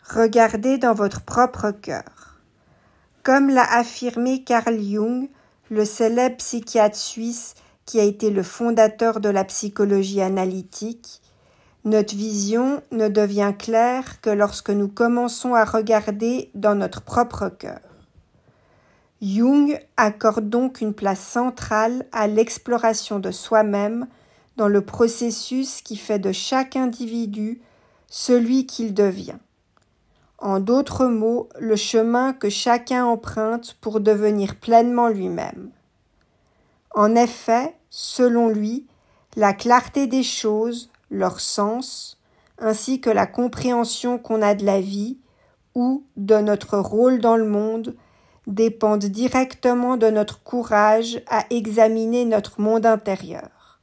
Regardez dans votre propre cœur. Comme l'a affirmé Carl Jung, le célèbre psychiatre suisse qui a été le fondateur de la psychologie analytique, notre vision ne devient claire que lorsque nous commençons à regarder dans notre propre cœur. Jung accorde donc une place centrale à l'exploration de soi-même dans le processus qui fait de chaque individu celui qu'il devient. En d'autres mots, le chemin que chacun emprunte pour devenir pleinement lui-même. En effet, selon lui, la clarté des choses, leur sens, ainsi que la compréhension qu'on a de la vie ou de notre rôle dans le monde dépendent directement de notre courage à examiner notre monde intérieur,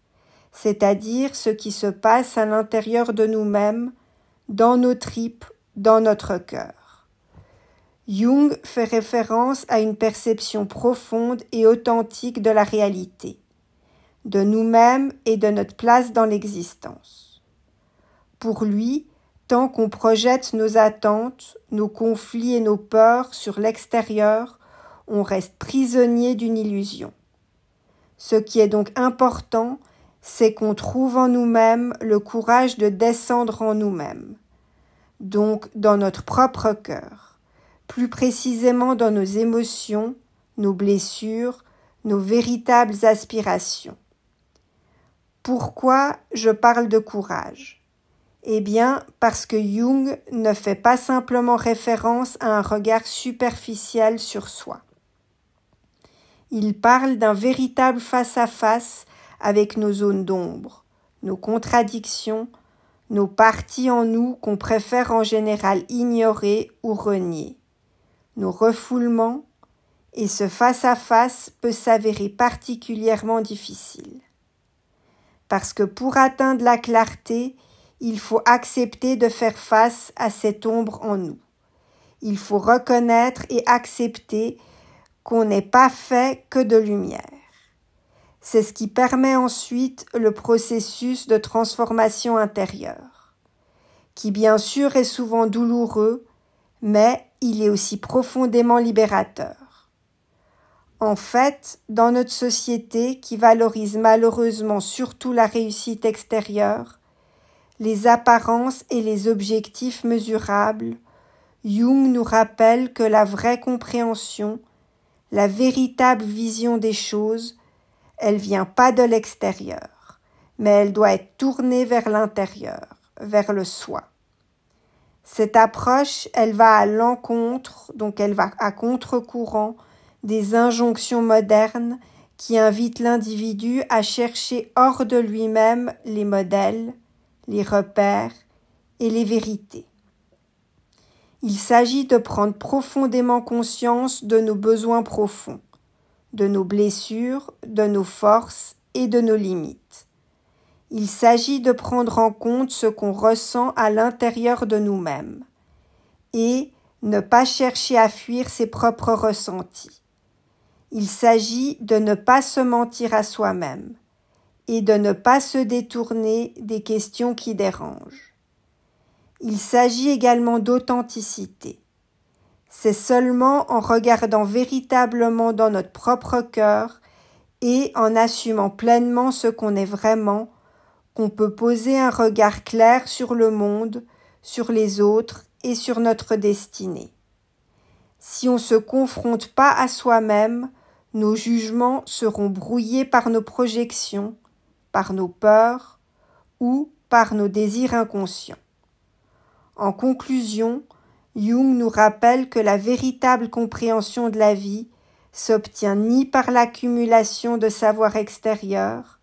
c'est-à-dire ce qui se passe à l'intérieur de nous-mêmes, dans nos tripes, dans notre cœur. Jung fait référence à une perception profonde et authentique de la réalité, de nous-mêmes et de notre place dans l'existence. Pour lui, tant qu'on projette nos attentes, nos conflits et nos peurs sur l'extérieur, on reste prisonnier d'une illusion. Ce qui est donc important, c'est qu'on trouve en nous-mêmes le courage de descendre en nous-mêmes, donc dans notre propre cœur, plus précisément dans nos émotions, nos blessures, nos véritables aspirations. Pourquoi je parle de courage ? Eh bien, parce que Jung ne fait pas simplement référence à un regard superficiel sur soi. Il parle d'un véritable face-à-face avec nos zones d'ombre, nos contradictions, nos parties en nous qu'on préfère en général ignorer ou renier, nos refoulements, et ce face-à-face peut s'avérer particulièrement difficile. Parce que pour atteindre la clarté, il faut accepter de faire face à cette ombre en nous. Il faut reconnaître et accepter qu'on n'est pas fait que de lumière. C'est ce qui permet ensuite le processus de transformation intérieure, qui bien sûr est souvent douloureux, mais il est aussi profondément libérateur. En fait, dans notre société qui valorise malheureusement surtout la réussite extérieure, les apparences et les objectifs mesurables, Jung nous rappelle que la vraie compréhension, la véritable vision des choses, elle vient pas de l'extérieur, mais elle doit être tournée vers l'intérieur, vers le soi. Cette approche, elle va à l'encontre, donc elle va à contre-courant des injonctions modernes qui invitent l'individu à chercher hors de lui-même les modèles, les repères et les vérités. Il s'agit de prendre profondément conscience de nos besoins profonds, de nos blessures, de nos forces et de nos limites. Il s'agit de prendre en compte ce qu'on ressent à l'intérieur de nous-mêmes et ne pas chercher à fuir ses propres ressentis. Il s'agit de ne pas se mentir à soi-même et de ne pas se détourner des questions qui dérangent. Il s'agit également d'authenticité. C'est seulement en regardant véritablement dans notre propre cœur et en assumant pleinement ce qu'on est vraiment qu'on peut poser un regard clair sur le monde, sur les autres et sur notre destinée. Si on ne se confronte pas à soi-même, nos jugements seront brouillés par nos projections, par nos peurs ou par nos désirs inconscients. En conclusion, Jung nous rappelle que la véritable compréhension de la vie s'obtient ni par l'accumulation de savoirs extérieurs,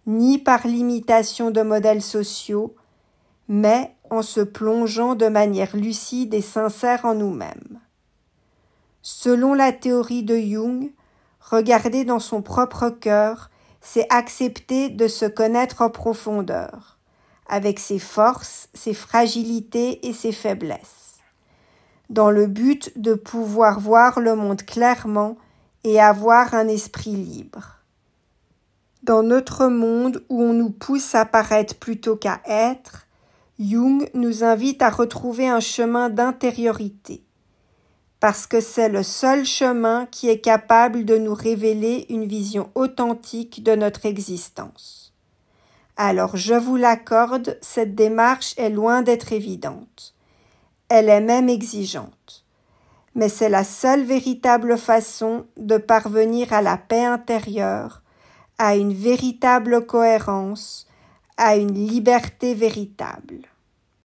ni par l'imitation de modèles sociaux, mais en se plongeant de manière lucide et sincère en nous-mêmes. Selon la théorie de Jung, regarder dans son propre cœur, c'est accepter de se connaître en profondeur, avec ses forces, ses fragilités et ses faiblesses, dans le but de pouvoir voir le monde clairement et avoir un esprit libre. Dans notre monde où on nous pousse à paraître plutôt qu'à être, Jung nous invite à retrouver un chemin d'intériorité, parce que c'est le seul chemin qui est capable de nous révéler une vision authentique de notre existence. Alors je vous l'accorde, cette démarche est loin d'être évidente. Elle est même exigeante. Mais c'est la seule véritable façon de parvenir à la paix intérieure, à une véritable cohérence, à une liberté véritable.